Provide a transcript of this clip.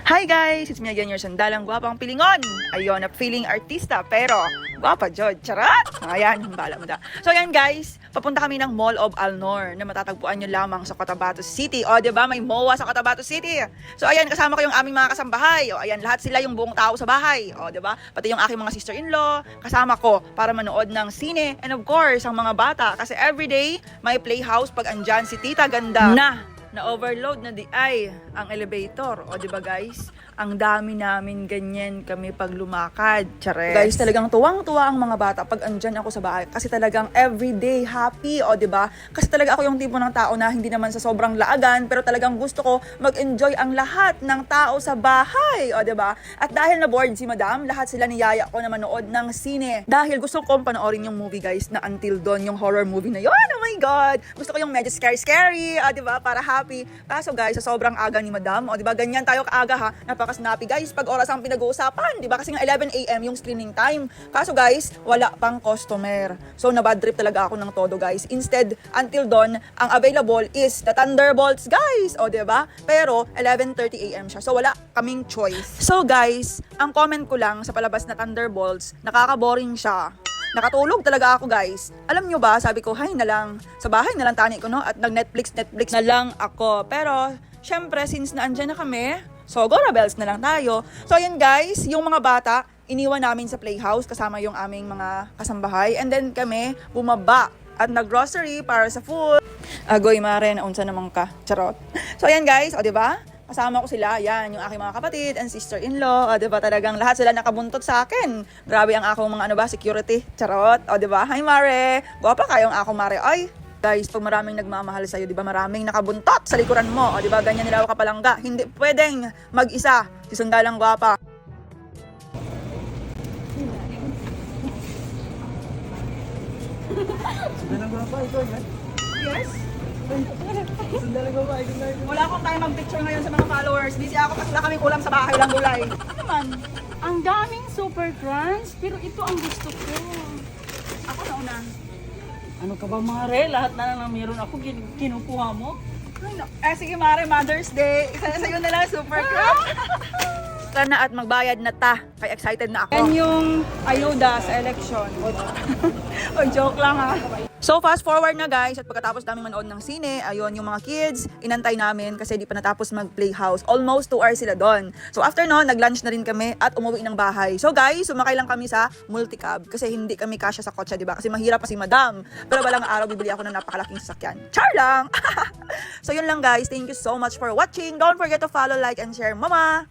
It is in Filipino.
Hi guys! It's me again, your sandalang gwapang pilingon. Ayun, na feeling artista, pero gwapa jod. Charot! Ayan, bala mo da. So ayan guys, papunta kami ng Mall of Alnor na matatagpuan nyo lamang sa Cotabato City. O, diba? May MOA sa Cotabato City. So ayan, kasama ko yung aming mga kasambahay. O, ayan, lahat sila yung buong tao sa bahay. O, diba? Pati yung aking mga sister-in-law, kasama ko para manood ng sine. And of course, ang mga bata. Kasi everyday, may playhouse pag andyan si Tita Ganda na overload na di ay ang elevator. O di ba guys? Ang dami namin ganyan kami pag lumakad. Chares. Guys, talagang tuwang-tuwa ang mga bata pag andyan ako sa bahay. Kasi talagang everyday happy. O di ba? Kasi talaga ako yung tipo ng tao na hindi naman sa sobrang laagan, pero talagang gusto ko mag-enjoy ang lahat ng tao sa bahay. O di ba? At dahil na bored si Madam, lahat sila niyaya ko na manood ng sine. Dahil gusto kong panoorin yung movie guys na Until Dawn, yung horror movie na yun. Oh my God! Gusto ko yung medyo scary, o di ba? Para happy. Kaso guys, sa sobrang aga ni Madam, o di ba? Ganyan tayo kaaga ha. Napaka-snappy guys pag oras ang pinag-uusapan, di ba? Kasi nga 11 AM yung screening time. Kaso guys, wala pang customer. So nabad trip talaga ako ng todo guys. Instead, Until Dawn, ang available is the Thunderbolts guys. O di ba? Pero 11:30 AM siya. So wala kaming choice. So guys, ang comment ko lang sa palabas na Thunderbolts, nakaka-boring siya. Nakatulog talaga ako guys. Alam nyo ba, sabi ko, hay na lang. Sa bahay na lang tani ko, no? At nag-Netflix na lang ako. Pero, syempre, since naandyan na kami, so go rebels na lang tayo. So, ayan guys, yung mga bata, iniwan namin sa playhouse kasama yung aming mga kasambahay. And then kami, bumaba at nag-grocery para sa food. Agoy, mare, naunsa naman ka. Charot. So, ayan guys, o diba? Kasama ko sila, yan, yung aking mga kapatid and sister-in-law, o diba talagang lahat sila nakabuntot sa akin. Grabe ang akong mga security, charot, o diba? Hi Mare, guwapa kayong ako Mare, ay. Guys, pag maraming nagmamahal sa'yo, diba maraming nakabuntot sa likuran mo, o diba ganyan nila ako kapalangga, hindi pwedeng mag-isa, si sandalang guwapa. Sandalang guwapa, ito yan? Yes? Wala akong time mag-picture ngayon sa mga followers. Busy ako kasi wala kaming ulam sa bahay lang gulay. Ano man? Ang daming super crunch, pero ito ang gusto ko. Ako na una. Ano ka ba, Mare? Lahat na lang meron ako, kinukuha mo. Sige Mare, Mother's Day. Isa na sa'yo na lang, super crunch. Na at magbayad na ta. Kaya excited na ako. Yan yung ayuda sa election. O joke lang ha. So fast forward na guys, at pagkatapos namin manood ng sine, ayun yung mga kids, inantay namin kasi di pa natapos mag-playhouse. Almost 2 hours sila doon. So after no, nag-lunch na rin kami at umuwi ng bahay. So guys, sumakay lang kami sa multicab kasi hindi kami kasya sa kotse, di ba? Kasi mahirap pa si Madam. Pero balang araw bibili ako ng napakalaking sasakyan. Char lang! So yun lang guys, thank you so much for watching. Don't forget to follow, like, and share. Mama!